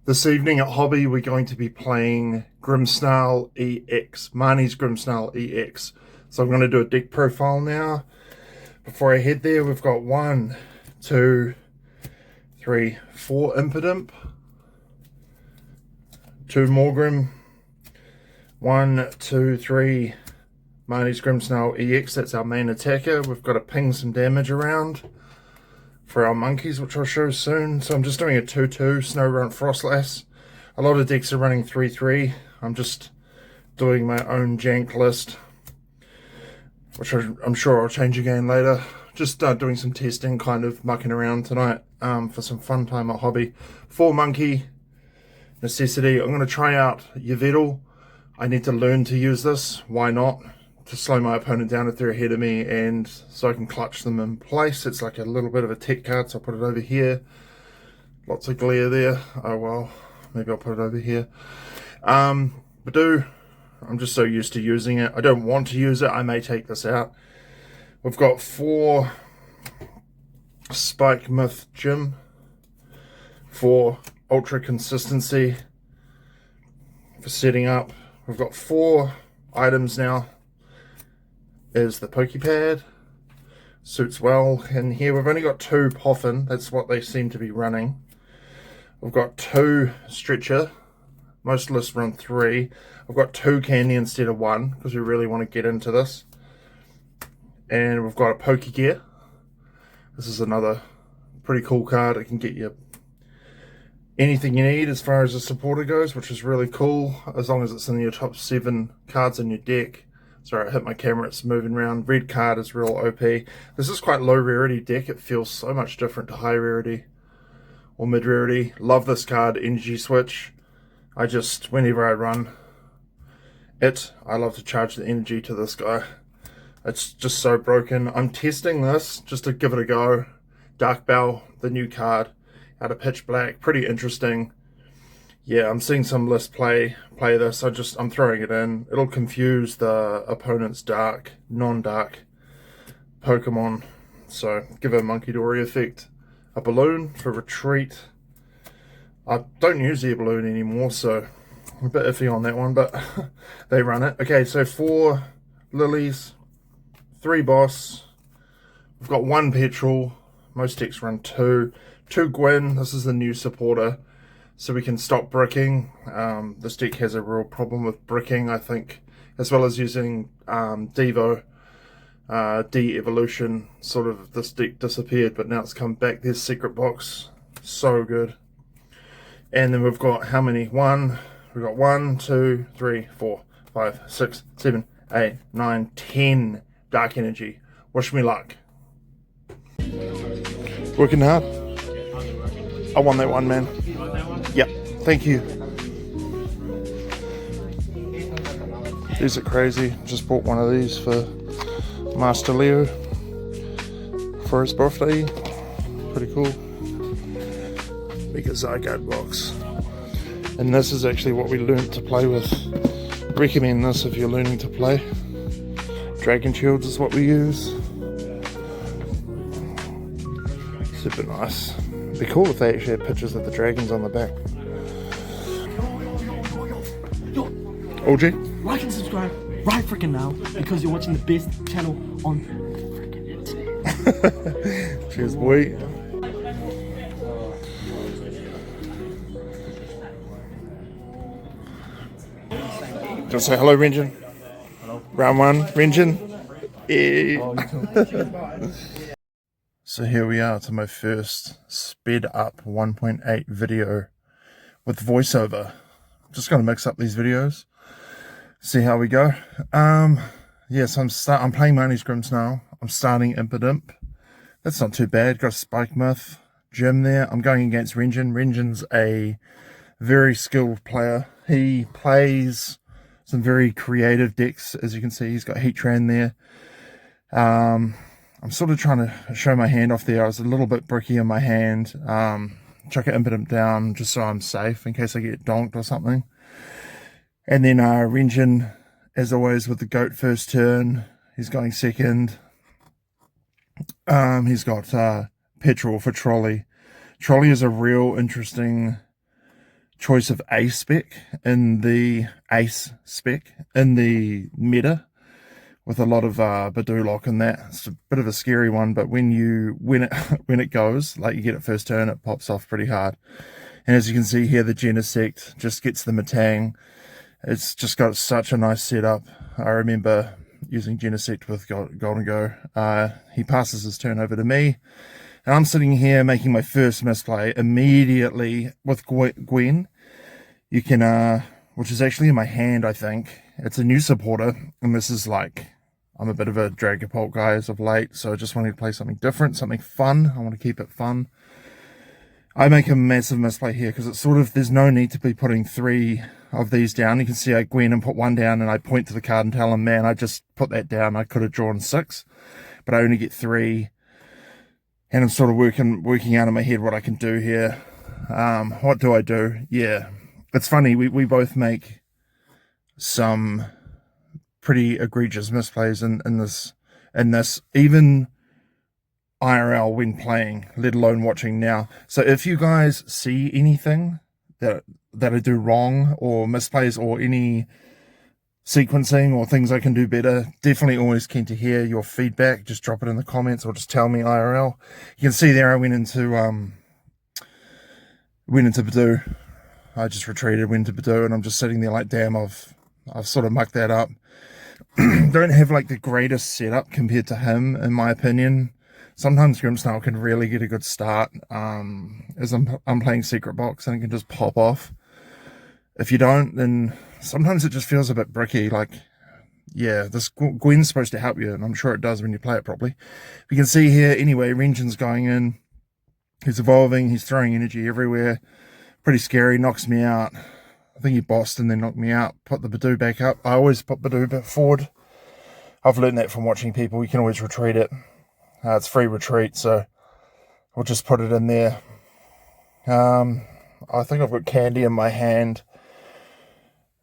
This evening at Hobby, we're going to be playing Grimmsnarl EX, Marnie's Grimmsnarl EX. So I'm going to do a deck profile now. Before I head there, we've got 1, 2, 3, 4 Impidimp, 2 Morgrim, 1, 2, 3 Marnie's Grimmsnarl EX, that's our main attacker. We've got to ping some damage around for our monkeys, which I'll show soon. So I'm just doing a 2-2 Snowrun Frostlass. A lot of decks are running 3-3. I'm just doing my own jank list, which I'm sure I'll change again later. Just doing some testing, kind of mucking around tonight for some fun time at Hobby. 4 monkey necessity. I'm going to try out Yveltal. I need to learn to use this. Why not? To slow my opponent down if they're ahead of me, and so I can clutch them in place. It's like a little bit of a tech card, so I'll put it over here. Lots of glare there. Oh well, maybe I'll put it over here. I'm just so used to using it. I don't want to use it. I may take this out. We've got 4 Spike Myth Gym for ultra consistency for setting up. We've got 4 items now. Is the Pokepad. Suits well in here. We've only got 2 Poffin. That's what they seem to be running. We've got 2 Stretcher. Most lists run 3. I've got 2 Candy instead of 1 because we really want to get into this. And we've got a Pokegear. This is another pretty cool card. It can get you anything you need as far as the supporter goes, which is really cool as long as it's in your top 7 cards in your deck. Sorry, I hit my camera, it's moving around. Red card is real OP. This is quite low rarity deck. It feels so much different to high rarity or mid rarity. Love this card, Energy Switch. Whenever I run it, I love to charge the energy to this guy. It's just so broken. I'm testing this just to give it a go. Dark Bell, the new card, out of Pitch Black. Pretty interesting. Yeah, I'm seeing some lists play this. I'm throwing it in. It'll confuse the opponent's non-dark Pokemon. So give a Monkey Dory effect. A balloon for retreat. I don't use the balloon anymore, so I'm a bit iffy on that one, but they run it. Okay, so 4 lilies, 3 boss. We've got 1 petrol. Most decks run 2. 2 Gwyn. This is the new supporter. So we can stop bricking. This deck has a real problem with bricking, I think, as well as using Devo, de-evolution. Sort of, this deck disappeared, but now it's come back. There's Secret Box, so good. And then we've got how many? We've got 1, 2, 3, 4, 5, 6, 7, 8, 9, 10 Dark Energy. Wish me luck. Working hard. I won that one, man. Yep, thank you. These are crazy. Just bought one of these for Master Leo for his birthday. Pretty cool. Mega Zygarde box. And this is actually what we learned to play with. Recommend this if you're learning to play. Dragon Shields is what we use. Super nice. It'd be cool if they actually had pictures of the dragons on the back. OG? Like and subscribe right freaking now because you're watching the best channel on freaking internet. Cheers, boy. Just say hello, Renjin. Hello. Round 1, Renjin. Yeah. So here we are to my first sped up 1.8 video with voiceover. Just going to mix up these videos, see how we go. Yes, I'm playing Marnie's Grimmsnarl. I'm starting Impidimp. That's not too bad. Got a Spike Myth Gym there. I'm going against Renjin. Renjin's a very skilled player. He plays some very creative decks, as you can see. He's got Heatran there. I'm sort of trying to show my hand off there. I was a little bit bricky in my hand. Chuck an Impidimp down just so I'm safe in case I get donked or something. And then Renjin, as always, with the goat first turn. He's going second. He's got Petrol for Trolley. Trolley is a real interesting choice of ace spec in the meta, with a lot of Badoo lock in that. It's a bit of a scary one, but when it goes, like you get it first turn, it pops off pretty hard. And as you can see here, the Genesect just gets the Matang. It's just got such a nice setup. I remember using Genesect with Golden Go. He passes his turn over to me, and I'm sitting here making my first misplay immediately with Gwen. You can, which is actually in my hand, I think. It's a new supporter, and this is like, I'm a bit of a Dragapult guy as of late, so I just wanted to play something different, something fun. I want to keep it fun. I make a massive misplay here because it's sort of, there's no need to be putting 3 of these down. You can see I Gwen and put 1 down, and I point to the card and tell him, man, I just put that down. I could have drawn 6, but I only get 3. And I'm sort of working out in my head what I can do here. What do I do? Yeah, it's funny. We both make some pretty egregious misplays in this, even IRL when playing, let alone watching now. So if you guys see anything that I do wrong, or misplays, or any sequencing or things I can do better, definitely always keen to hear your feedback. Just drop it in the comments, or just tell me IRL. You can see there I went into Badoo. I just retreated, went to Badoo, and I'm just sitting there like, damn, I've sort of mucked that up. Don't have like the greatest setup compared to him, in my opinion. Sometimes Grimmsnarl can really get a good start as I'm playing Secret Box, and it can just pop off. If you don't, then sometimes it just feels a bit bricky. Like, yeah, this Gwen's supposed to help you, and I'm sure it does when you play it properly. You can see here, anyway, Renjin's going in. He's evolving. He's throwing energy everywhere. Pretty scary. Knocks me out. I think he bossed and then knocked me out. Put the Badoo back up. I always put Badoo a bit forward. I've learned that from watching people. You can always retreat it. It's free retreat, so we'll just put it in there. I think I've got Candy in my hand.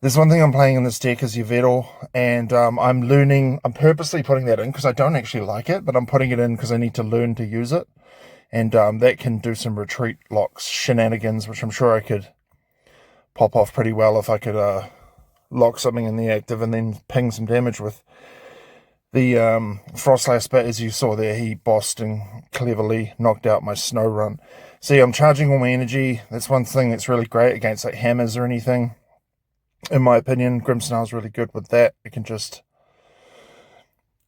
There's one thing I'm playing in this deck is Yveltal, and I'm purposely putting that in because I don't actually like it, but I'm putting it in because I need to learn to use it. And that can do some retreat locks shenanigans, which I'm sure I could pop off pretty well if I could lock something in the active and then ping some damage with the Frostlass. But as you saw there, he bossed and cleverly knocked out my Snow Run. See, I'm charging all my energy. That's one thing that's really great against like hammers or anything. In my opinion, Grimmsnarl's really good with that. It can just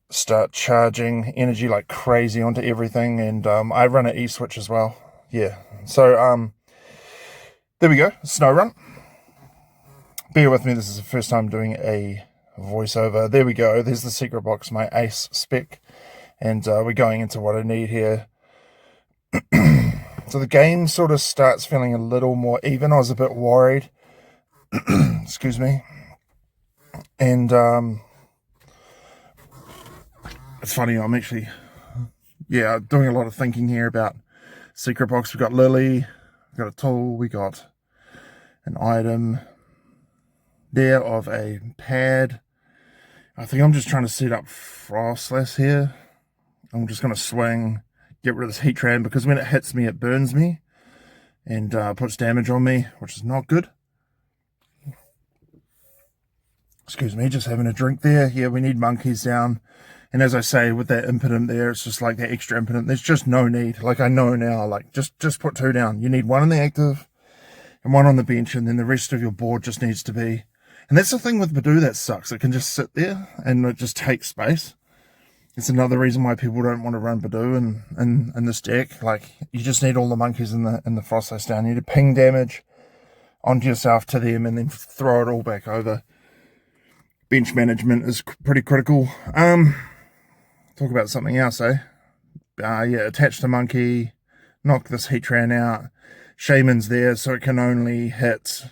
start charging energy like crazy onto everything, and I run an E-switch as well. Yeah, so there we go, Snow Run. Bear with me, this is the first time doing a voiceover. There we go, there's the Secret Box, my ace spec, and we're going into what I need here. So the game sort of starts feeling a little more even. I was a bit worried. Excuse me. And it's funny, I'm actually doing a lot of thinking here about Secret Box. We've got Lily, we've got a tool, we got an item there of a pad. I think I'm just trying to set up Frostlass here. I'm just going to swing, get rid of this Heatran, because when it hits me, it burns me and puts damage on me, which is not good. Excuse me, just having a drink there. Yeah, we need monkeys down. And as I say, with that impotent there, it's just like that extra impotent. There's just no need. Like, I know now, like, just put 2 down. You need 1 in the active and 1 on the bench, and then the rest of your board just needs to be... And that's the thing with Badoo that sucks. It can just sit there and it just takes space. It's another reason why people don't want to run Badoo in this deck. Like, you just need all the monkeys in the Frostlass down. You need to ping damage onto yourself to them and then throw it all back over. Bench management is pretty critical. Talk about something else, eh? Attach the monkey, knock this Heatran out. Shaman's there, so it can only hit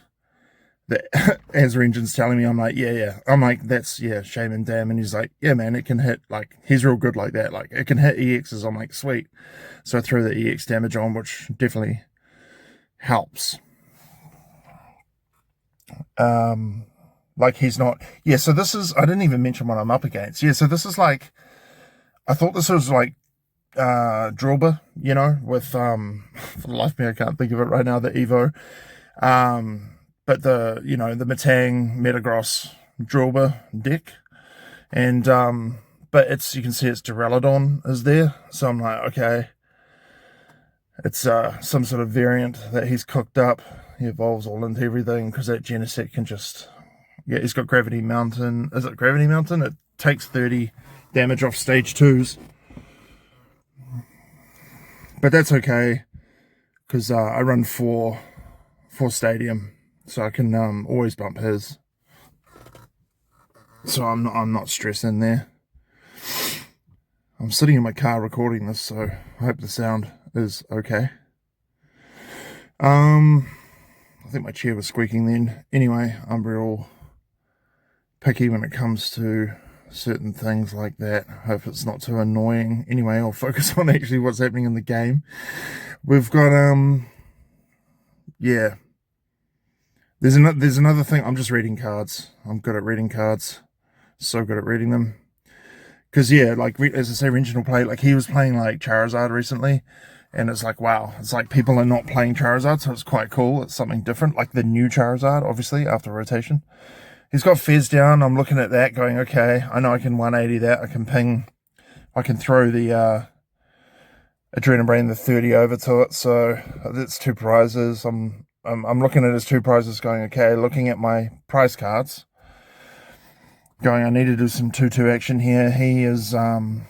the as Renjin's telling me. I'm like, yeah. I'm like, that's, Shaman, damn. And he's like, yeah, man, it can hit, like, he's real good like that. Like, it can hit EXs. I'm like, sweet. So I threw the EX damage on, which definitely helps. Like, he's not... Yeah, so this is... I didn't even mention what I'm up against. Yeah, so this is like... I thought this was like Drilber, you know, with... for the life of me, I can't think of it right now, the Evo. But the Matang Metagross Drilber deck, and but you can see it's Duraludon is there, so I'm like, okay, it's some sort of variant that he's cooked up. He evolves all into everything because that Genesect can just, yeah, he's got Gravity Mountain. Is it Gravity Mountain? It takes 30 damage off stage 2s, but that's okay because I run four stadium, so I can always bump his. So I'm not stressing there. I'm sitting in my car recording this, so I hope the sound is okay. I think my chair was squeaking then. Anyway, I'm real picky when it comes to certain things like that. Hope it's not too annoying. Anyway, I'll focus on actually what's happening in the game. We've got yeah. There's another thing. I'm just reading cards. I'm good at reading cards. So good at reading them. Because, yeah, like, as I say, regional play, like, he was playing, like, Charizard recently, and it's like, wow, it's like people are not playing Charizard, so it's quite cool. It's something different, like the new Charizard, obviously, after rotation. He's got Fez down. I'm looking at that, going, okay, I know I can 180 that. I can ping, I can throw the Adrenabrain, the 30 over to it, so that's 2 prizes. I'm looking at his 2 prizes, going, okay, looking at my prize cards, going, I need to do some 2-2 action here. He is, yeah,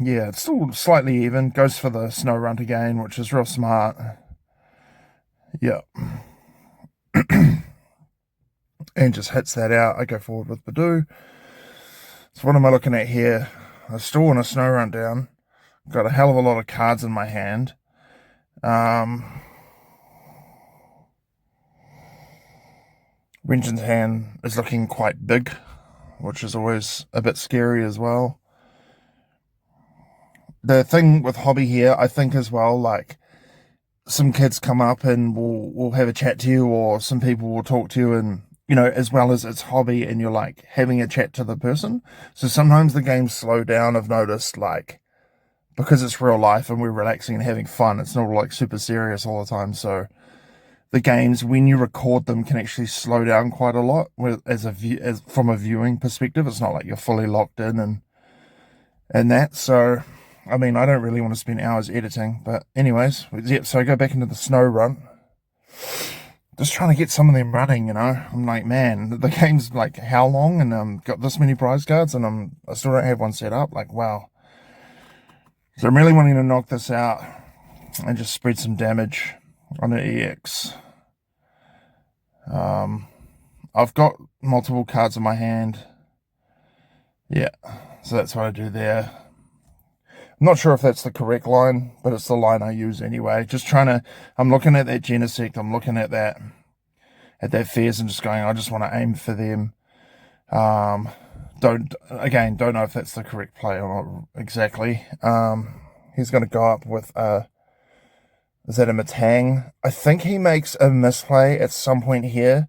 it's still slightly even. Goes for the Snow Runt again, which is real smart. Yeah. And just hits that out. I go forward with Badoo. So what am I looking at here? I still want a Snow Runt down. Got a hell of a lot of cards in my hand. Rengen's hand is looking quite big, which is always a bit scary as well. The thing with hobby here, I think as well, like, some kids come up and will have a chat to you, or some people will talk to you, and, you know, as well as it's hobby and you're like having a chat to the person. So sometimes the games slow down, I've noticed, like, because it's real life and we're relaxing and having fun, it's not like super serious all the time. So the games, when you record them, can actually slow down quite a lot from a viewing perspective. It's not like you're fully locked in and that. So, I mean, I don't really want to spend hours editing, but anyways, yeah, so I go back into the Snow Run. Just trying to get some of them running, you know. I'm like, man, the game's like how long, and got this many prize cards, and I still don't have one set up. Like, wow. So I'm really wanting to knock this out and just spread some damage on the EX. I've got multiple cards in my hand. Yeah, so that's what I do there. I'm not sure if that's the correct line, but it's the line I use anyway. Just trying to, I'm looking at that Genesect, I'm looking at that Fez, and just going, I just want to aim for them. Don't know if that's the correct play or not exactly. He's going to go up with, is that a Matang? I think he makes a misplay at some point here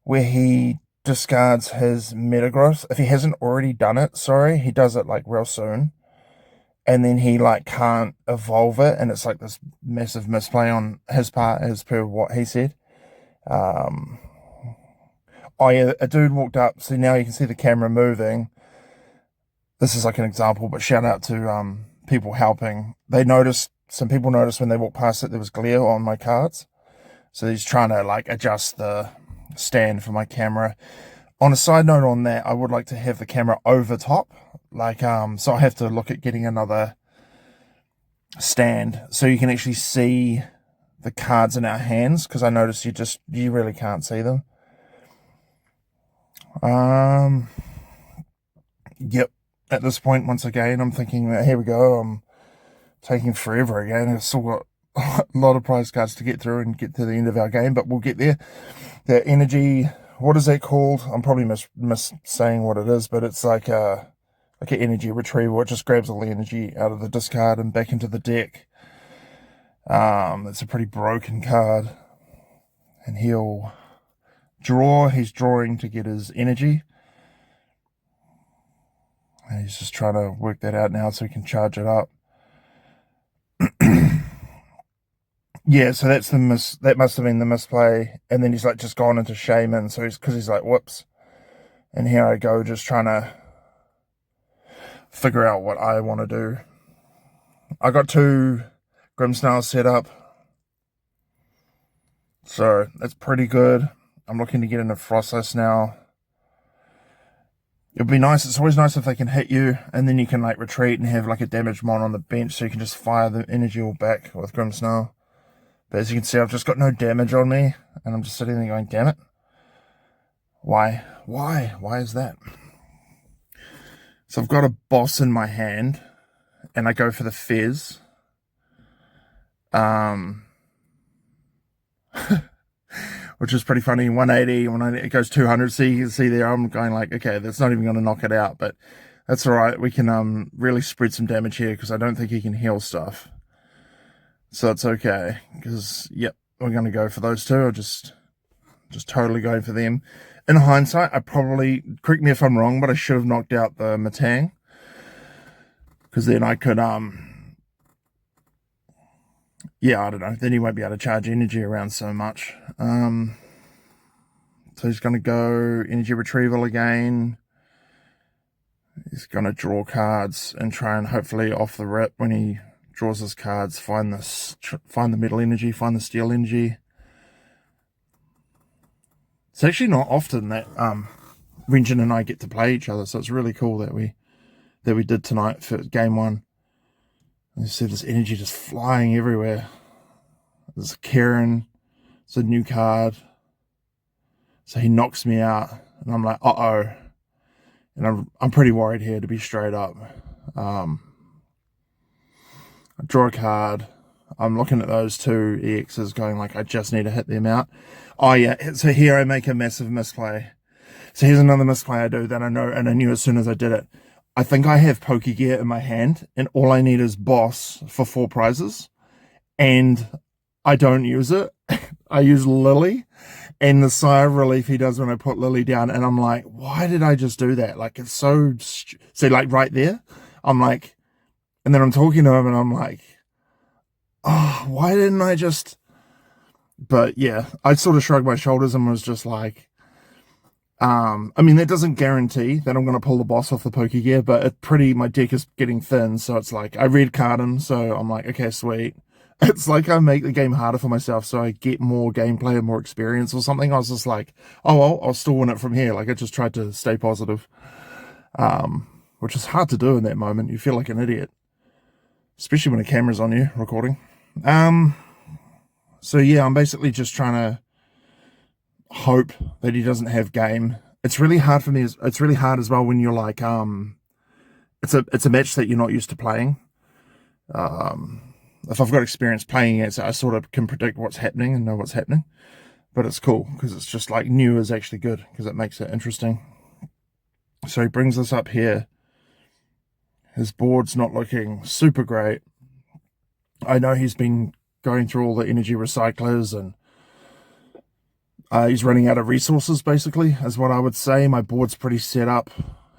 where he discards his Metagross. If he hasn't already done it, sorry, he does it like real soon. And then he like can't evolve it, and it's like this massive misplay on his part as per what he said. Oh yeah, a dude walked up, so now you can see the camera moving. This is like an example, but shout out to people helping. Some people noticed when they walked past it there was glare on my cards. So he's trying to like adjust the stand for my camera. On a side note on that, I would like to have the camera over top. Like, so I have to look at getting another stand so you can actually see the cards in our hands, because I notice you really can't see them. Yep. At this point, once again, I'm thinking, here we go. I'm taking forever again. I've still got a lot of prize cards to get through and get to the end of our game, but we'll get there. The energy, what is that called? I'm probably mis saying what it is, but it's like an energy retrieval. It just grabs all the energy out of the discard and back into the deck. It's a pretty broken card. And he'll draw. He's drawing to get his energy. And he's just trying to work that out now so he can charge it up. Yeah, so that's that must have been the misplay, and then he's like just gone into shaman, so he's like, whoops. And here I go, just trying to figure out what I want to do. I got 2 Grimmsnarls set up, so that's pretty good. I'm looking to get into Frostless now. It'd be nice. It's always nice if they can hit you, and then you can like retreat and have like a damage mon on the bench, so you can just fire the energy all back with Grimmsnarl. But as you can see, I've just got no damage on me, and I'm just sitting there going, damn it. Why? Why is that? So I've got a boss in my hand, and I go for the fizz. Which is pretty funny. 180, when it goes 200, so you can see there, I'm going like, okay, that's not even going to knock it out, but that's all right. We can really spread some damage here, because I don't think he can heal stuff. So it's okay, because, yep, we're going to go for those 2. I'll just totally going for them. In hindsight, I probably, correct me if I'm wrong, but I should have knocked out the Matang, because then I could, yeah, I don't know, then he won't be able to charge energy around so much. So he's going to go energy retrieval again. He's going to draw cards and try and hopefully off the rip, when he draws his cards, find the metal energy, find the steel energy. It's actually not often that Renjin and I get to play each other, so it's really cool that we did tonight for game 1. You see this energy just flying everywhere. There's Karen. It's a new card. So he knocks me out, and I'm like, uh-oh. And I'm pretty worried here, to be straight up. I draw a card. I'm looking at those 2 EXs going like, I just need to hit them out. Oh yeah, so here I make a massive misplay. So here's another misplay I do that I know, and I knew as soon as I did it. I think I have Pokegear in my hand, and all I need is Boss for 4 prizes. And I don't use it. I use Lily, and the sigh of relief he does when I put Lily down, and I'm like, why did I just do that? Like, it's so... See, like, right there, I'm like... And then I'm talking to him, and I'm like, oh, why didn't I just... But, yeah, I sort of shrugged my shoulders and was just like... I mean, that doesn't guarantee that I'm going to pull the boss off the Pokegear, but my deck is getting thin, so it's like, I red card him, so I'm like, okay, sweet. It's like I make the game harder for myself so I get more gameplay and more experience or something. I was just like, oh, well, I'll still win it from here. Like, I just tried to stay positive, which is hard to do in that moment. You feel like an idiot, especially when a camera's on you recording. So yeah, I'm basically just trying to hope that he doesn't have game. It's really hard for me. It's really hard as well when you're like, it's a match that you're not used to playing. If I've got experience playing it, I sort of can predict what's happening and know what's happening. But it's cool, because it's just like new is actually good, because it makes it interesting. So he brings us up here. His board's not looking super great. I know he's been going through all the energy recyclers, and he's running out of resources, basically, is what I would say. My board's pretty set up.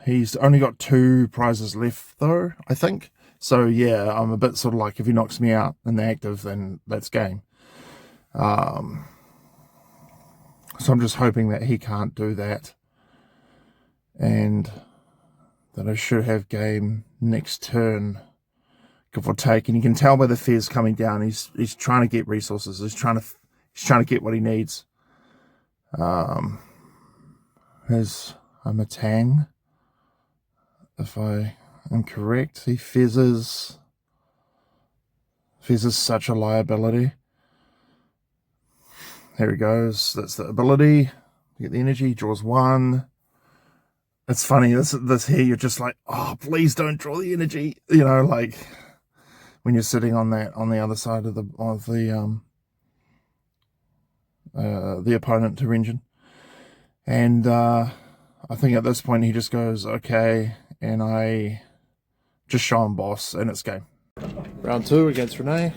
He's only got 2 prizes left, though, I think. So, yeah, I'm a bit sort of like, if he knocks me out in the active, then that's game. So I'm just hoping that he can't do that, and that I should have game next turn, give or take. And you can tell by the fizz coming down, he's trying to get resources. He's trying to get what he needs. Here's a Matang, if I am correct. He fizzes. Fizzes such a liability. There he goes. That's the ability. You get the energy. Draws 1. It's funny. This here, you're just like, oh, please don't draw the energy. You know, like when you're sitting on the other side of the opponent to Renjin. And I think at this point he just goes, okay, and I just show him boss, and it's game. Round 2 against Renee.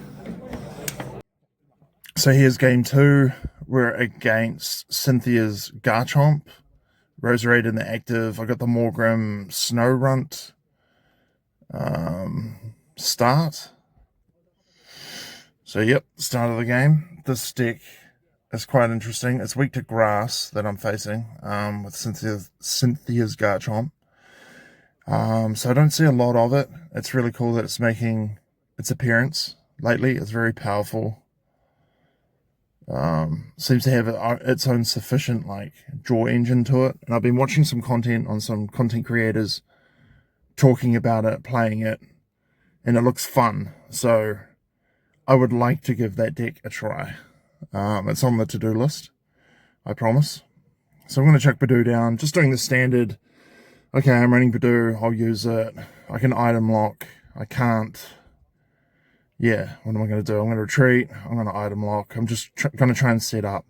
So here's game 2. We're against Cynthia's Garchomp. Roserade in the active. I got the Morgrim Snow Runt start. So yep, start of the game. This deck is quite interesting. It's weak to grass that I'm facing, with Cynthia's Garchomp. So I don't see a lot of it. It's really cool that it's making its appearance lately. It's very powerful. Seems to have its own sufficient like draw engine to it. And I've been watching some content on some content creators talking about it, playing it, and it looks fun. So I would like to give that deck a try. It's on the to-do list, I promise. So I'm going to chuck Badoo down, just doing the standard. Okay, I'm running Badoo, I'll use it. I can item lock. I can't. Yeah, what am I going to do? I'm going to retreat. I'm going to item lock. I'm just going to try and set up.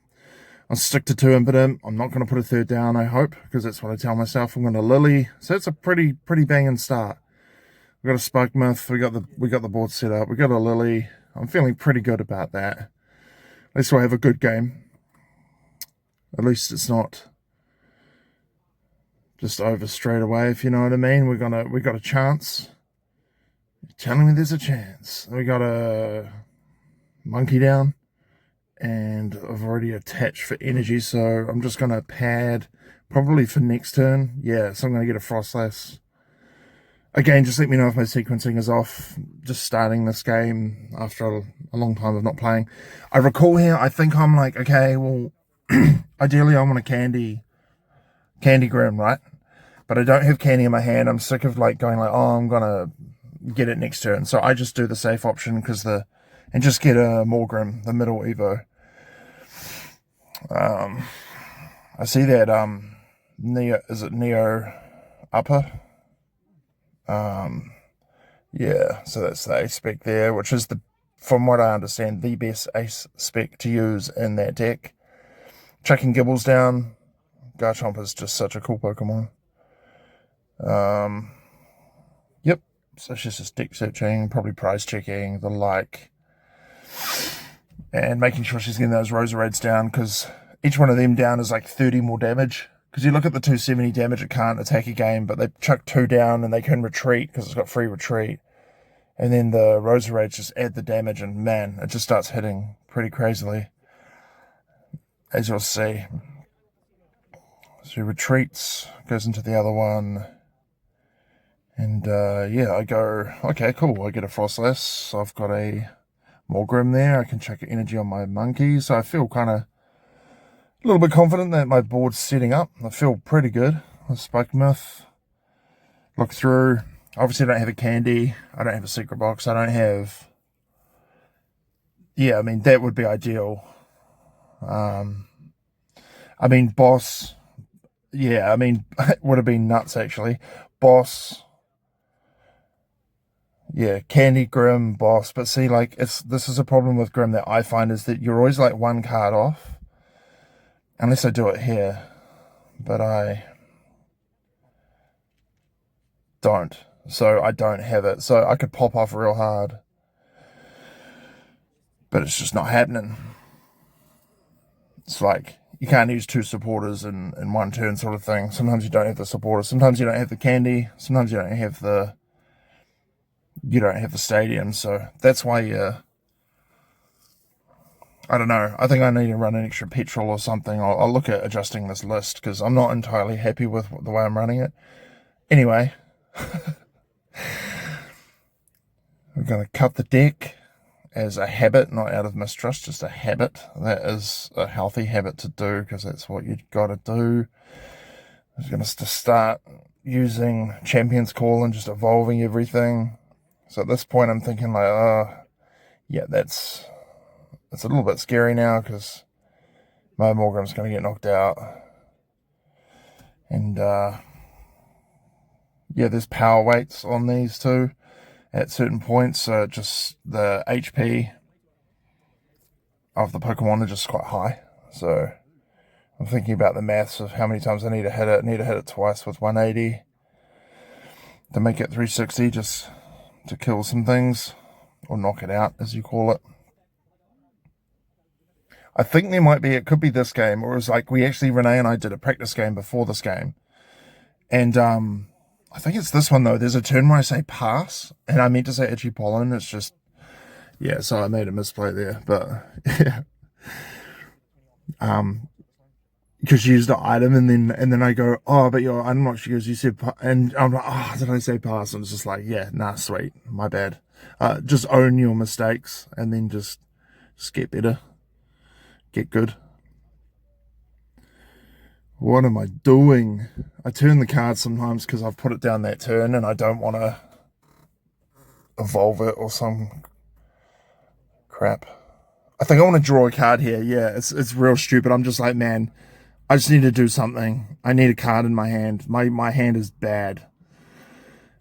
I'll stick to 2 impotent. I'm not going to put a third down, I hope, because that's what I tell myself. I'm going to Lily. So it's a pretty banging start. We've got a Spike Myth. We got the board set up. We got a Lily. I'm feeling pretty good about that. At least we'll have a good game. At least it's not just over straight away, if you know what I mean. We got a chance. You're telling me there's a chance. We got a monkey down, and I've already attached for energy, so I'm just gonna pad probably for next turn. Yeah, so I'm gonna get a Frostlass. Again, just let me know if my sequencing is off. Just starting this game after a long time of not playing. I recall here, I think I'm like, okay, well, ideally I want a Candy Grim, right? But I don't have Candy in my hand. I'm sick of like going like, oh, I'm gonna get it next turn. So I just do the safe option and just get a Morgrim, the middle Evo. I see that Neo upper? Yeah, so that's the ace spec there, which is from what I understand, the best ace spec to use in that deck. Chucking Gibbles down. Garchomp is just such a cool Pokemon. Yep, so she's just deck searching, probably prize checking, the like. And making sure she's getting those Roserades down, because each one of them down is like 30 more damage. Because you look at the 270 damage, it can't attack a game, but they chuck 2 down and they can retreat because it's got free retreat. And then the Roserades just add the damage, and man, it just starts hitting pretty crazily, as you'll see. So retreats, goes into the other one. And yeah, I go, okay, cool, I get a Frostlass. So I've got a Morgrim there. I can check energy on my monkey. So I feel kind of a little bit confident that my board's setting up. I feel pretty good. The Spike Myth. Look through. Obviously, I don't have a Candy. I don't have a Secret Box. I don't have... Yeah, I mean, that would be ideal. I mean, Boss... Yeah, I mean, it would have been nuts, actually. Boss... Yeah, Candy, Grim, Boss. But see, like, this is a problem with Grim that I find, is that you're always, like, 1 card off. Unless I do it here. But I don't. So I don't have it. So I could pop off real hard. But it's just not happening. It's like, you can't use 2 supporters in 1 turn sort of thing. Sometimes you don't have the supporter. Sometimes you don't have the Candy. Sometimes you don't have the... You don't have the stadium. So that's why I don't know. I think I need to run an extra petrol or something. I'll look at adjusting this list, because I'm not entirely happy with the way I'm running it. Anyway, we're going to cut the deck as a habit, not out of mistrust, just a habit. That is a healthy habit to do, because that's what you've got to do. I'm going to start using Champion's Call and just evolving everything. So at this point, I'm thinking like, oh, yeah, it's a little bit scary now, because my Morgrim's going to get knocked out. And, yeah, there's power weights on these too at certain points. So just the HP of the Pokemon are just quite high. So I'm thinking about the maths of how many times I need to hit it. I need to hit it twice with 180 to make it 360, just to kill some things, or knock it out, as you call it. I think it could be this game, or it was like, Renee and I did a practice game before this game. And I think it's this one though. There's a turn where I say pass, and I meant to say Itchy Pollen. It's Yeah, so I made a misplay there, but yeah. Because she used the item, and then I go, oh, but your item lock. She goes, you said, and I'm like, oh, did I say pass? And it's just like, yeah, nah, sweet, my bad. Just own your mistakes, and then just get better, get good. What am I doing? I turn the card sometimes because I've put it down that turn, and I don't want to evolve it or some crap. I think I want to draw a card here. Yeah, it's real stupid. I'm just like, man, I just need to do something. I need a card in my hand. My hand is bad.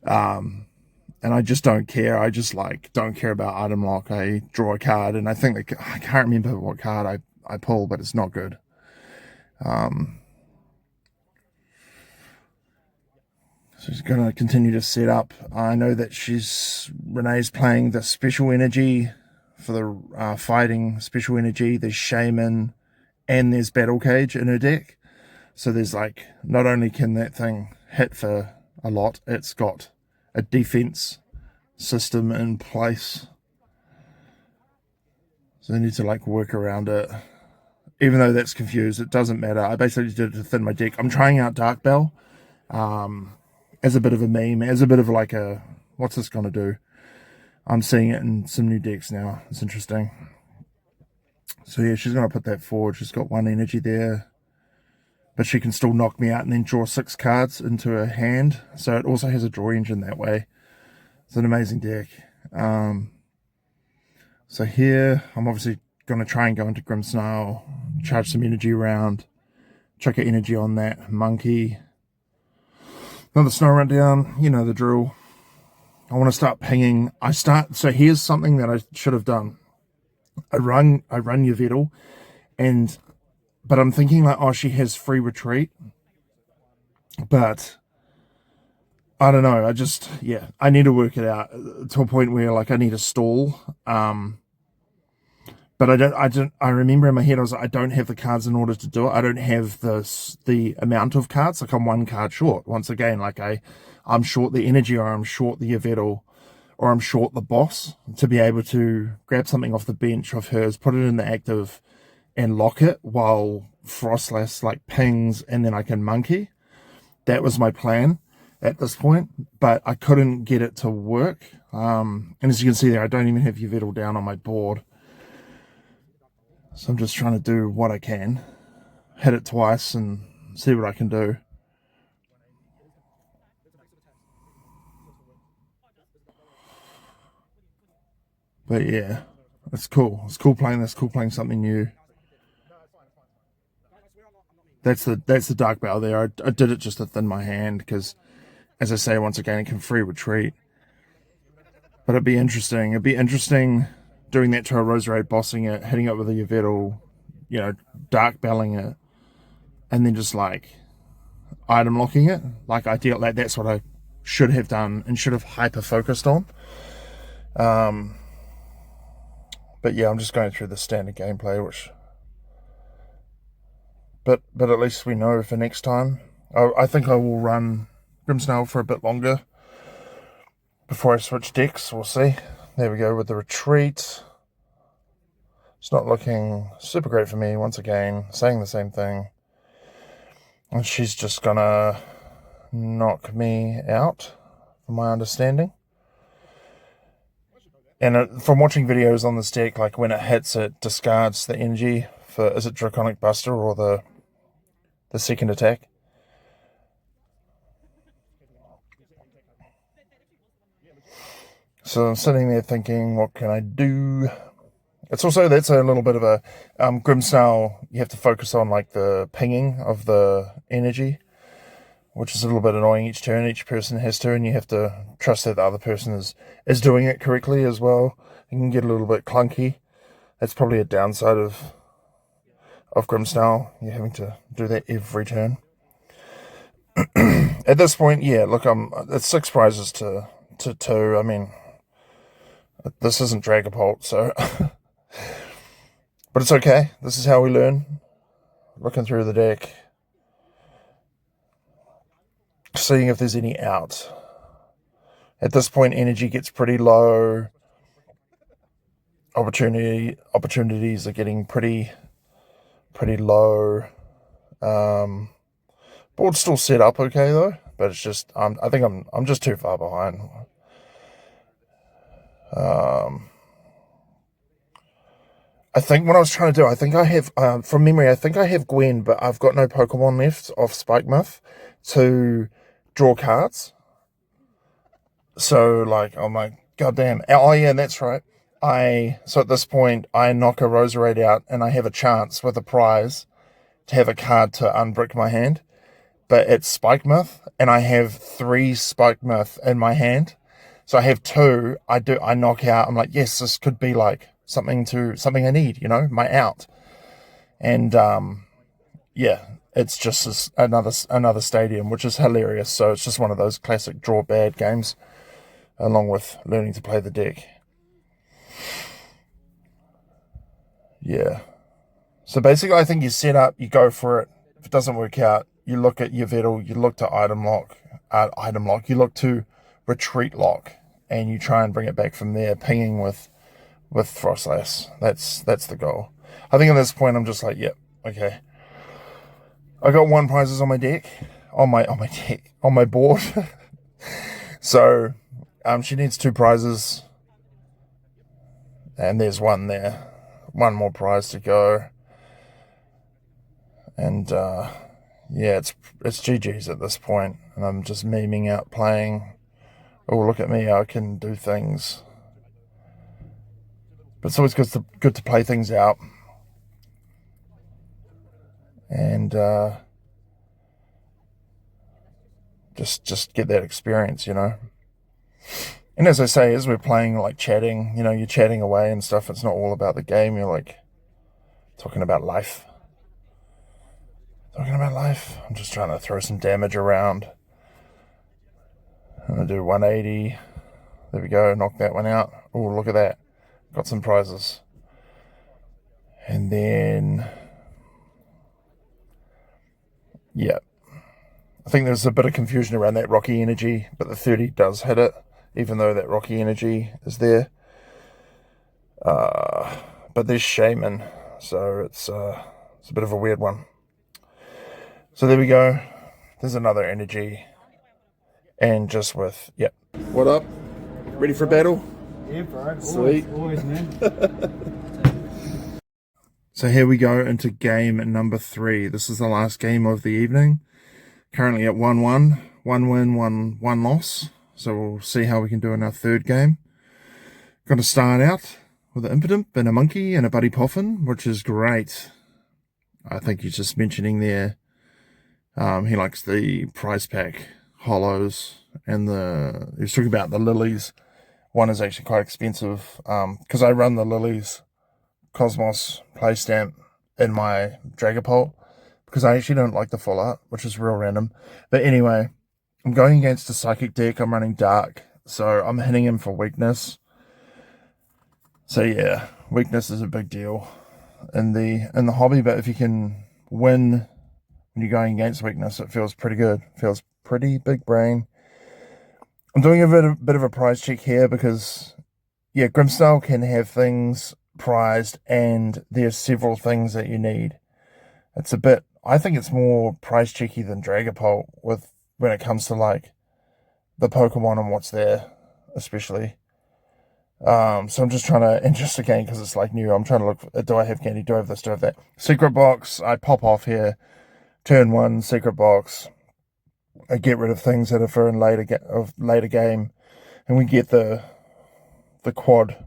And I just don't care. I just like don't care about item lock. I draw a card, and I think I can't remember what card I pull, but it's not good. So she's gonna continue to set up. I know that Renee's playing the special energy for the fighting special energy. There's Shaman and there's Battle Cage in her deck. So there's like, not only can that thing hit for a lot, it's got a defense system in place. So I need to like work around it. Even though that's confused, it doesn't matter. I basically did it to thin my deck. I'm trying out Dark Bell as a bit of a meme, as a bit of like a, what's this going to do? I'm seeing it in some new decks now. It's interesting. So yeah, she's going to put that forward. She's got one energy there, but she can still knock me out and then draw 6 cards into her hand. So it also has a draw engine that way. It's an amazing deck. So here, I'm obviously going to try and go into Grimmsnarl, charge some energy around, chuck an energy on that monkey. Another snow run down, you know the drill. I want to start pinging. So here's something that I should have done. I run Yveltal, but I'm thinking like, oh, she has free retreat. But I don't know. I need to work it out to a point where like I need to stall. But I remember in my head, I was like, I don't have the cards in order to do it. I don't have the amount of cards. Like I'm 1 card short. Once again, like I'm short the energy, or I'm short the Yveltal, or I'm short the boss to be able to grab something off the bench of hers, put it in the active, and lock it while Frostlass like pings, and then I can monkey. That was my plan at this point, but I couldn't get it to work. And as you can see there, I don't even have Yveltal down on my board. So I'm just trying to do what I can, hit it twice and see what I can do. But yeah, it's cool. It's cool playing this, cool playing something new. That's the Dark Bell there. I did it just to thin my hand because, as I say, once again, it can free retreat. But it'd be interesting. It'd be interesting doing that to a Rose Raid, bossing it, hitting it with a Yveltal, you know, Dark Belling it, and then just like item locking it. Like that's what I should have done and should have hyper focused on. But yeah, I'm just going through the standard gameplay, but at least we know for next time. I think I will run Grimmsnarl for a bit longer before I switch decks. We'll see. There we go with the retreat. It's not looking super great for me. Once again, saying the same thing. And she's just gonna knock me out, from my understanding. And from watching videos on this deck, like when it hits, it discards the energy for, is it Draconic Buster or the second attack? So I'm sitting there thinking, what can I do? It's also, that's a little bit of a Grimmsnarl. You have to focus on like the pinging of the energy, which is a little bit annoying each turn. Each person has to, and you have to trust that the other person is doing it correctly as well. It can get a little bit clunky. That's probably a downside of Grimmsnarl. You're having to do that every turn. At this point, yeah, look, it's 6 prizes to 2. I mean, this isn't Dragapult, so but it's okay. This is how we learn. Looking through the deck, seeing if there's any out. At this point, energy gets pretty low. opportunities are getting pretty low. Board's still set up okay though, but it's just I think I'm just too far behind. I think what I was trying to do, I think I have, from memory, I think I have Gwen, but I've got no Pokemon left off Spike Myth to draw cards. So, like, I'm like, goddamn. Oh, yeah, that's right. So at this point, I knock a Roserade out, and I have a chance with a prize to have a card to unbrick my hand. But it's Spike Myth, and I have 3 Spike Myth in my hand. So I have 2. I knock out. I'm like, yes, this could be like something I need, my out. And yeah, it's just another stadium, which is hilarious. So it's just one of those classic draw bad games, along with learning to play the deck. Yeah. So basically, I think you set up, you go for it. If it doesn't work out, you look at your Vettel, you look to item lock, you look to retreat lock, and you try and bring it back from there, pinging with Frostlass. That's the goal. I think at this point, I'm just like, yep, okay. I got 1 prizes on my deck, on my board. So, she needs 2 prizes, and there's 1 there. 1 more prize to go. And, yeah, it's GG's at this point, and I'm just memeing out playing. Oh, look at me, I can do things. But it's always good to play things out. And just get that experience, And as I say, as we're playing, like chatting, you're chatting away and stuff. It's not all about the game. You're like talking about life. I'm just trying to throw some damage around. I'm going to do 180. There we go. Knock that one out. Oh, look at that. Got some prizes. And then, yeah. I think there's a bit of confusion around that Rocky Energy, but the 30 does hit it, even though that Rocky Energy is there. But there's Shaman, so it's a bit of a weird one. So there we go. There's another energy. And just with, yep. What up? Ready for battle? Yeah, bro. Sweet. Always, man. So here we go into game number 3. This is the last game of the evening. Currently at 1-1. 1 win, 1 loss. So we'll see how we can do in our 3rd game. Going to start out with an Impidimp and a Monkey and a Buddy Poffin, which is great. I think he's just mentioning there. He likes the prize pack hollows, and he was talking about the lilies. One is actually quite expensive, because I run the lilies Cosmos play stamp in my Dragapult, because I actually don't like the full art, which is real random. But anyway, I'm going against a psychic deck. I'm running dark, so I'm hitting him for weakness. So yeah, weakness is a big deal in the hobby, but if you can win when you're going against weakness, it feels pretty good. Feels pretty big brain. I'm doing a bit of a prize check here because, yeah, Grimmsnarl can have things prized, and there's several things that you need. It's a bit, I think it's more prize checky than Dragapult when it comes to like the Pokemon and what's there, especially. So I'm just trying to, and just again, because it's like new, I'm trying to look for, do I have candy? Do I have this? Do I have that? Secret box, I pop off here. Turn 1, secret box. I get rid of things that are for in later game, and we get the quad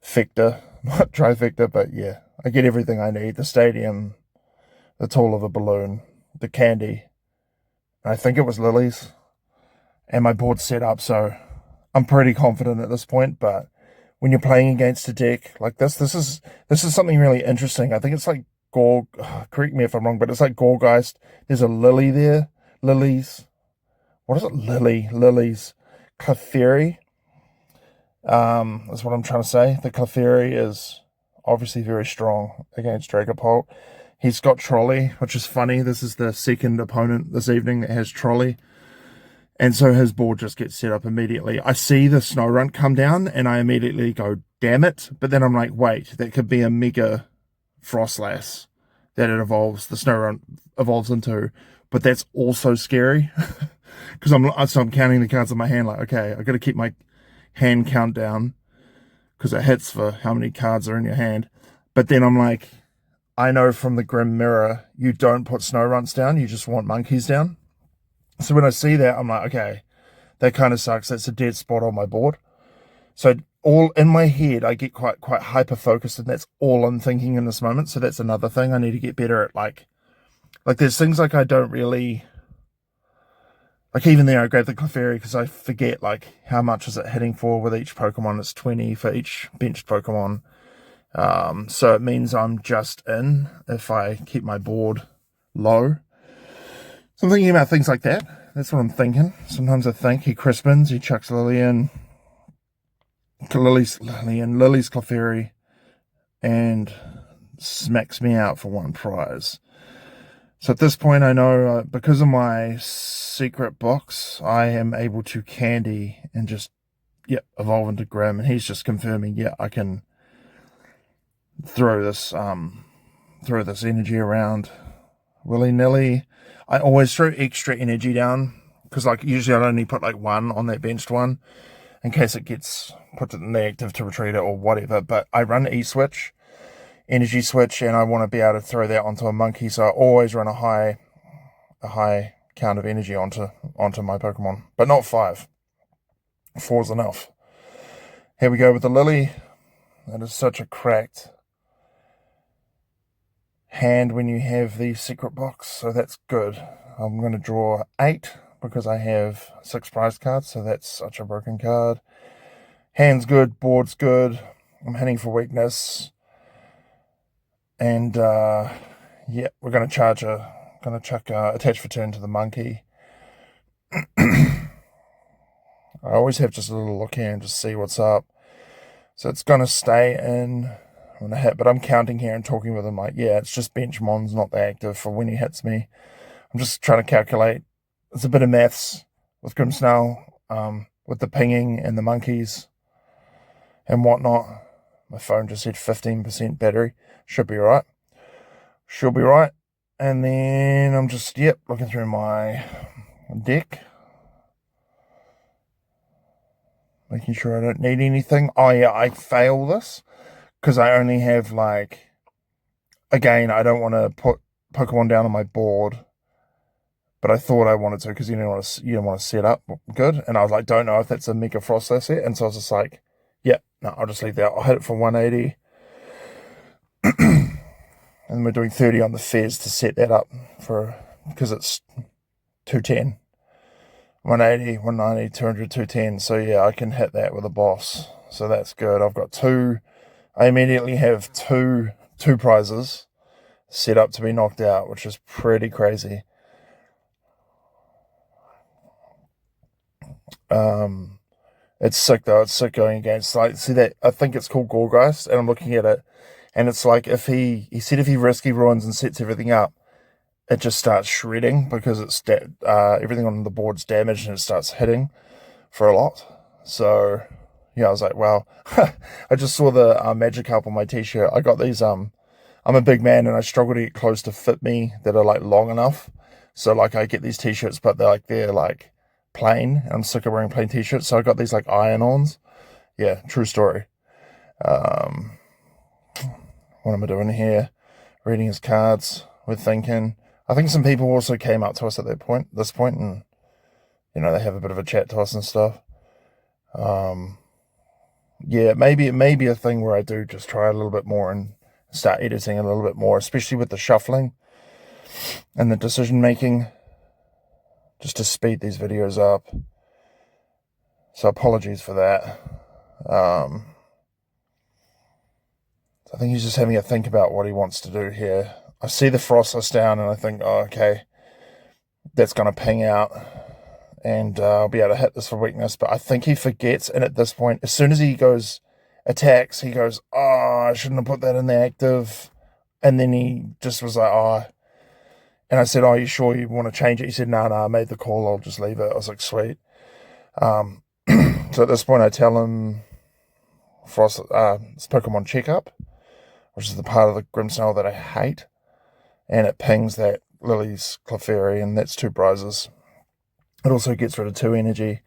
factor, not trifecta, but yeah, I get everything I need. The stadium, the tool of a balloon, the candy. I think it was lilies, and my board's set up, so I'm pretty confident at this point. But when you're playing against a deck like this is something really interesting. I think it's like correct me if I'm wrong, but it's like Gorgeist. There's a lily there. Lilies. What is it? Lilies. Clefairy. That's what I'm trying to say. The Clefairy is obviously very strong against Dragapult. He's got Trolley, which is funny. This is the second opponent this evening that has Trolley. And so his board just gets set up immediately. I see the snow runt come down and I immediately go, damn it. But then I'm like, wait, that could be a mega Frostlass that the snow runt evolves into. But that's also scary because I'm counting the cards in my hand like, okay, I got to keep my hand count down because it hits for how many cards are in your hand. But then I'm like, I know from the Grim Mirror, you don't put snow runts down, you just want monkeys down. So when I see that, I'm like, okay, that kind of sucks. That's a dead spot on my board. So all in my head, I get quite hyper focused, and that's all I'm thinking in this moment. So that's another thing I need to get better at. Like there's things like I don't really like. Even there, I grab the Clefairy because I forget like how much is it hitting for with each Pokemon. It's 20 for each benched Pokemon. So it means I'm just in if I keep my board low. So I'm thinking about things like that. That's what I'm thinking. Sometimes I think he Crispins, he chucks Lily's Clefairy, and smacks me out for one prize. So at this point, I know because of my secret box, I am able to candy and just evolve into Grim, and he's just confirming, I can throw this energy around willy-nilly. I always throw extra energy down because like usually I'd only put like one on that benched one in case it gets put in the active to retreat it or whatever. But I run E-switch, energy switch, and I want to be able to throw that onto a monkey, so I always run a high count of energy onto my Pokemon, but not 5. 4's enough. Here we go with the Lily. That is such a cracked hand when you have the secret box, so that's good. I'm going to draw 8 because I have 6 prize cards, so that's such a broken card. Hand's good, board's good. I'm hitting for weakness, and we're going to chuck attach for turn to the monkey. I always have just a little look here and just see what's up. So it's going to stay in. I'm going to hit, but I'm counting here and talking with him like, it's just bench Mon's not the active for when he hits me. I'm just trying to calculate. It's a bit of maths with Grimmsnarl, with the pinging and the monkeys and whatnot. My phone just said 15% battery. Should be right. And then I'm just, looking through my deck, making sure I don't need anything. Oh yeah, I fail this because I only have again, I don't want to put Pokemon down on my board, but I thought I wanted to because you don't want to set up good. And I was like, don't know if that's a Mega Frostlass set. And so I was just like, no, I'll just leave that. I'll hit it for 180. And we're doing 30 on the Fez to set that up because it's 210. 180, 190, 200, 210. So I can hit that with a boss. So that's good. I've got 2. I immediately have two prizes set up to be knocked out, which is pretty crazy. It's sick though. It's sick going against see that I think it's called Gorgeist, and I'm looking at it, and it's like if he said if he risky ruins and sets everything up, it just starts shredding because it's everything on the board's damaged and it starts hitting for a lot. So I was like, wow. I just saw the Magikarp on my t-shirt. I got these. I'm a big man and I struggle to get clothes to fit me that are long enough. So I get these t-shirts, but they're plain. And I'm sick of wearing plain t-shirts, so I got these iron-ons. Yeah, true story. What am I doing here? Reading his cards. We're thinking. I think some people also came up to us at this point, and they have a bit of a chat to us and stuff. Maybe it may be a thing where I do just try a little bit more and start editing a little bit more, especially with the shuffling and the decision making, just to speed these videos up. So apologies for that. I think he's just having a think about what he wants to do here. I see the Frostless down and I think, okay, that's going to ping out and I'll be able to hit this for weakness. But I think he forgets, and at this point, as soon as he goes attacks, he goes, I shouldn't have put that in the active. And then he just was like, And I said, "Oh, you sure you want to change it?" He said, "No, I made the call. I'll just leave it." I was like, "Sweet." So at this point, I tell him Frost, it's Pokemon Checkup, which is the part of the Grimmsnarl that I hate, and it pings that Lily's Clefairy, and that's 2 prizes. It also gets rid of 2 energy.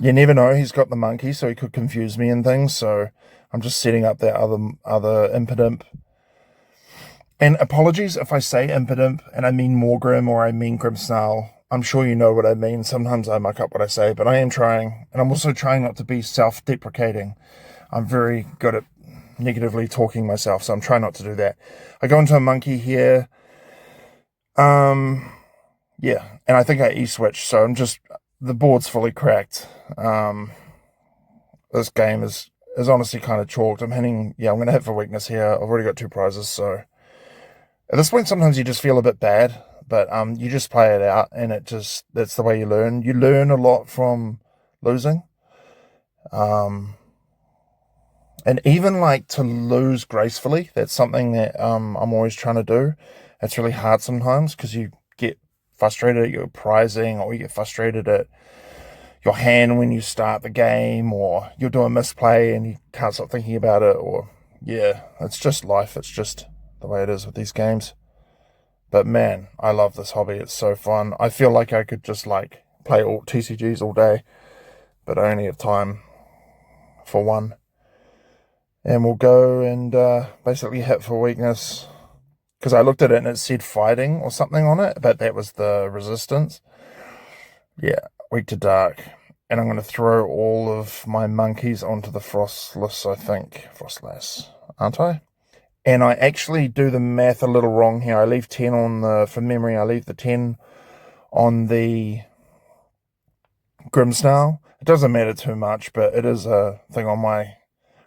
You never know. He's got the monkey, so he could confuse me and things. So I'm just setting up that other Impidimp. And apologies if I say Impidimp and I mean Morgrim or I mean Grimmsnarl. I'm sure you know what I mean. Sometimes I muck up what I say, but I am trying. And I'm also trying not to be self-deprecating. I'm very good at negatively talking myself, so I'm trying not to do that. I go into a monkey here. Yeah, and I think I E-switch, so the board's fully cracked. This game is honestly kind of chalked. I'm going to hit for weakness here. I've already got 2 prizes, so at this point, sometimes you just feel a bit bad, but you just play it out, and that's the way you learn. You learn a lot from losing. And even like to lose gracefully, that's something that I'm always trying to do. It's really hard sometimes because you get frustrated at your prizing, or you get frustrated at your hand when you start the game, or you'll do a misplay and you can't stop thinking about it, or it's just life. It's just the way it is with these games. But man, I love this hobby. It's so fun. I feel like I could just like play all TCGs all day, but I only have time for one. And we'll go and basically hit for weakness, because I looked at it and it said fighting or something on it, but that was the resistance. Yeah, weak to dark. And I'm going to throw all of my monkeys onto the Frostless, I think. Frostlass, aren't I? And I actually do the math a little wrong here. I leave 10 from memory, I leave the 10 on the Grimmsnarl. It doesn't matter too much, but it is a thing on my...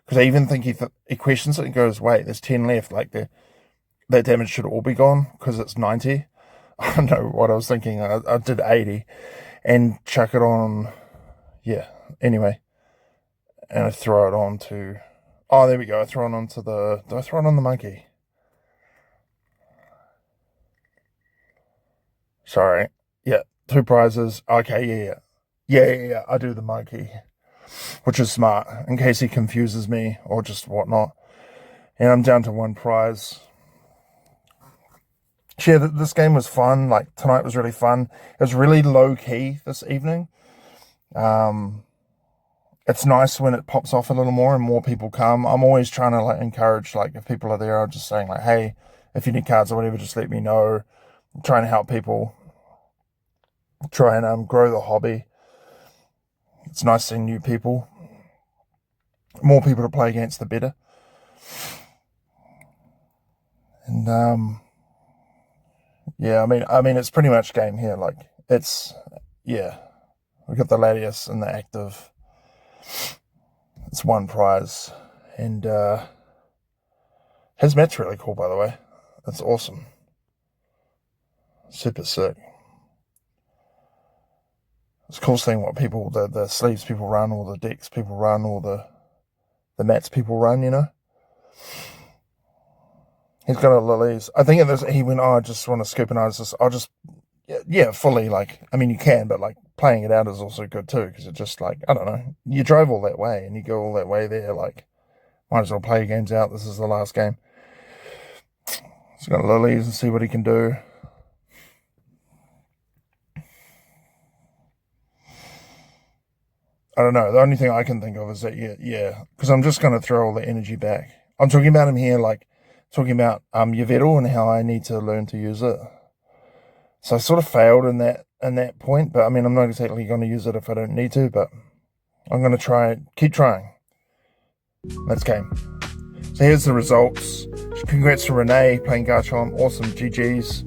Because I even think he questions it and goes, wait, there's 10 left. Like, that damage should all be gone because it's 90. I don't know what I was thinking. I did 80 and chuck it on. Yeah, anyway. And I throw it on to... Oh, there we go. I throw it onto the... Do I throw it on the monkey? Sorry. Yeah, 2 prizes. Okay, yeah. I do the monkey, which is smart, in case he confuses me or just whatnot. And I'm down to 1 prize. Yeah, this game was fun. Like, tonight was really fun. It was really low-key this evening. It's nice when it pops off a little more and more people come. I'm always trying to like encourage, like, if people are there, I'm just saying like, hey, if you need cards or whatever, just let me know. I'm trying to help people. Try and grow the hobby. It's nice seeing new people. More people to play against, the better. And I mean, it's pretty much game here. Like, it's we got the Latias and the active. It's 1 prize, and his mat's really cool, by the way. That's awesome. Super sick. It's cool seeing what people, the sleeves people run, or the decks people run, or the mats people run, you know? He's got a Lily's. I think he went, I just want to scoop, and I'll just, fully, like, I mean, you can, but, like, playing it out is also good, too, because it's just, like, I don't know, you drove all that way, and you go all that way there, like, might as well play your games out. This is the last game. He's got Lily's and see what he can do. I don't know. The only thing I can think of is that, because I'm just going to throw all the energy back. I'm talking about him here, like, talking about Yvettle and how I need to learn to use it. So I sort of failed in that point, but I mean, I'm not exactly going to use it if I don't need to, but I'm going to keep trying. Let's game. So here's the results. Congrats to Renee playing Garchomp. Awesome. GG's.